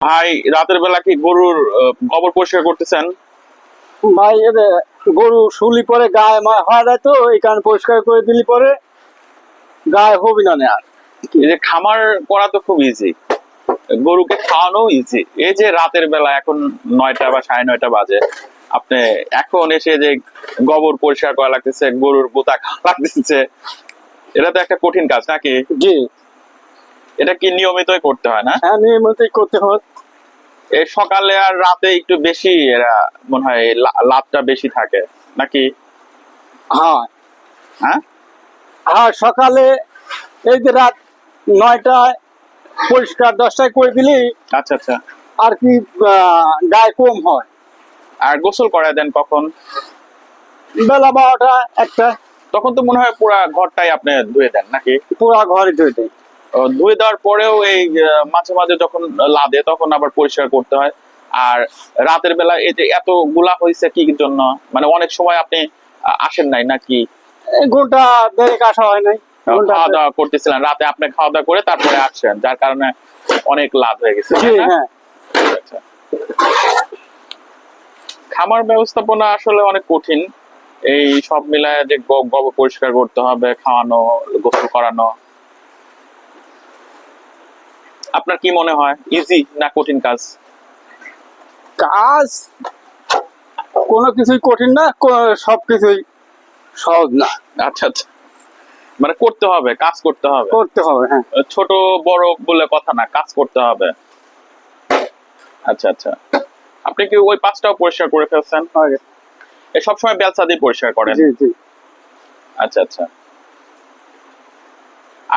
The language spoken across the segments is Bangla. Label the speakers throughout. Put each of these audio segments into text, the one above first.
Speaker 1: ভাই রাতের বেলা কি গরুর গোবর পরিষ্কার করতেছেন?
Speaker 2: ভাই গরু শুলি পরে গায়ে হওয়া যায় তো এই কারণে পরিষ্কার করে দিলি পরে গায়ে হবি না আর
Speaker 1: এই যে খামার করা তো খুব ইজি, গরুকে খাওয়ানো ইজি। এই যে রাতের বেলা এখন 9টা বা 9:30 বাজে, আপনি এখন এসে যে গোবর পরিষ্কার করা লাগতেছে, গরুর গোতা খাওয়া লাগতেছে, এটা তো একটা কঠিন কাজ নাকি?
Speaker 2: জি
Speaker 1: এটা কি নিয়মিতই করতে হয় না?
Speaker 2: হ্যাঁ নিয়মিতই করতে হয়।
Speaker 1: এই সকালে আর রাতে একটু বেশি এরা মনে হয় লাভটা বেশি থাকে নাকি?
Speaker 2: হ্যাঁ
Speaker 1: হ্যাঁ
Speaker 2: হ্যাঁ সকালে এই যে রাত 9টায় পরিষ্কার 10টায় করে দিলি
Speaker 1: আচ্ছা আচ্ছা।
Speaker 2: আর কি গায়ে কম হয়।
Speaker 1: আর গোসল করায় দেন কখন?
Speaker 2: বেলা 12টা 1টা
Speaker 1: তখন তো মনে হয় পুরা ঘরটাই আপনি ধুয়ে দেন নাকি?
Speaker 2: পুরা ঘরে ধুয়ে দেয়।
Speaker 1: ধুয়ে দেওয়ার পরেও এই মাঝে মাঝে যখন লাদে তখন আবার পরিষ্কার করতে হয়। আর রাতের বেলা এই যে এত গুলা হয়েছে কি জন্য, মানে অনেক সময় আপনি আসেন নাই নাকি?
Speaker 2: এই ঘন্টা দেড়েক আসা হয় নাই।
Speaker 1: খাওয়া দাওয়া করতেছিলেন রাতে, আপনি খাওয়া দাওয়া করে তারপরে আসছেন, যার কারণে অনেক লাভ হয়ে গেছে।
Speaker 2: জি হ্যাঁ
Speaker 1: আচ্ছা। খামার ব্যবস্থাপনা আসলে অনেক কঠিন। এই সব মিলায় যে গোবর পরিষ্কার করতে হবে, খাওয়ানো, গোসল করানো, আপনার কি মনে হয় ইজি না কঠিন কাজ?
Speaker 2: কাজ কোনো কিছুই কঠিন না, সবকিছুই সহজ না।
Speaker 1: আচ্ছা আচ্ছা, মানে করতে হবে, কাজ করতে হবে।
Speaker 2: করতে হবে হ্যাঁ।
Speaker 1: ছোট বড় বলে কথা না, কাজ করতে হবে। আচ্ছা আচ্ছা, আপনি কি ওই 5টাও পরিষ্কার করে ফেলছেন? এই সবসময় বেলচা দিয়ে পরিষ্কার করেন?
Speaker 2: জি জি
Speaker 1: আচ্ছা আচ্ছা।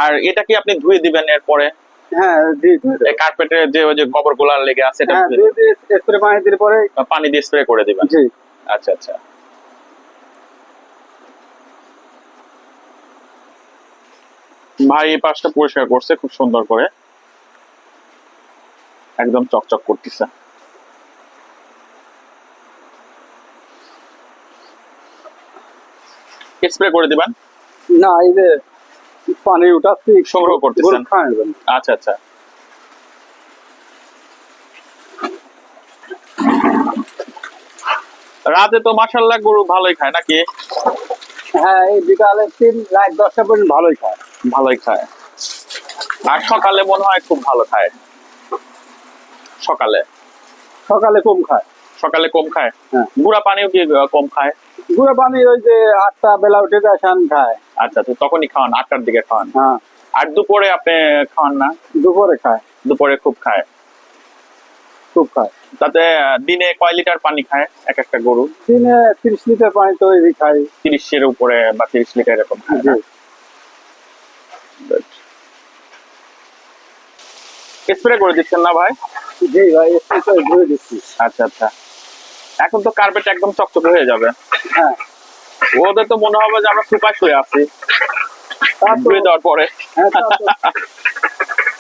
Speaker 1: আর এটা কি আপনি ধুয়ে দিবেন এরপরে?
Speaker 2: হ্যাঁ জি
Speaker 1: এই কার্পেটের যে ওই যে গোবর গুলা লেগে আছে এটা
Speaker 2: হ্যাঁ
Speaker 1: ধুয়ে দিবেন?
Speaker 2: স্প্রে পানি দিলে পরে
Speaker 1: পানি দিয়ে স্প্রে করে দিবেন?
Speaker 2: জি।
Speaker 1: আচ্ছা আচ্ছা। ভাই এই পাশটা পরিষ্কার করছে খুব সুন্দর করে, একদম চকচক করতেছে। স্প্রে করে দিবেন?
Speaker 2: না এই যে পানি উঠাচ্ছি
Speaker 1: সংগ্রহ করতেছেন?
Speaker 2: খাওয়াবেন।
Speaker 1: আচ্ছা আচ্ছা। রাতে তো মাশাআল্লাহ গরু ভালোই খায় নাকি?
Speaker 2: হ্যাঁ এই বিকালে রাত 10টা পর্যন্ত ভালোই খায়।
Speaker 1: ভালোই খায়। আর সকালে মনে হয় খুব ভালো খায়। সকালে
Speaker 2: সকালে কম খায়।
Speaker 1: সকালে কম খায়।
Speaker 2: হ্যাঁ
Speaker 1: গুঁড়া পানিও কি কম খায়?
Speaker 2: গুঁড়ো পানি ওই যে 8টা বেলা উঠে যায় খায়।
Speaker 1: আচ্ছা, তো তখনই খাওয়ান, 8টার দিকে খাওয়ান।
Speaker 2: হ্যাঁ
Speaker 1: আর দুপুরে আপনি খাওয়ান না?
Speaker 2: দুপুরে খায়।
Speaker 1: দুপুরে খুব খায়।
Speaker 2: খুব খায়।
Speaker 1: তাতে দিনে কয় লিটার পানি খায় এক একটা গরু?
Speaker 2: দিনে 30 লিটার পানি তো এই খায়।
Speaker 1: 30-এর উপরে বা 30 লিটার এরকম খায় না? স্প্রে করে দিচ্ছেন না ভাই?
Speaker 2: জি ভাই স্প্রে ধুয়ে দিচ্ছি।
Speaker 1: আচ্ছা আচ্ছা। এখন তো কার্পেট একদম চকচকে হয়ে যাবে।
Speaker 2: হ্যাঁ
Speaker 1: ওদের তো মনে হবে যে আমরা সুপার শুয়ে আছি ধুয়ে দেওয়ার পরে।
Speaker 2: হ্যাঁ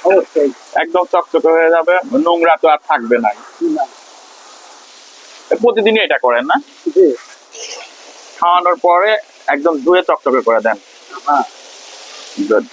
Speaker 2: অবশ্যই
Speaker 1: একদম চকচকে হয়ে যাবে, নোংরা তো আর থাকবে না। প্রতিদিনই এটা করেন না?
Speaker 2: জি
Speaker 1: খাওয়ানোর পরে একদম ধুয়ে চকচকে করে দেন?
Speaker 2: হ্যাঁ
Speaker 1: গুড।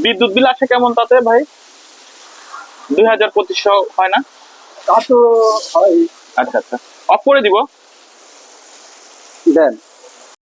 Speaker 1: বিদ্যুৎ বিল আসে কেমন তাতে ভাই? 2000-2500 হয় না?
Speaker 2: তা তো হয়।
Speaker 1: আচ্ছা আচ্ছা, অফ করে দিব।
Speaker 2: দেন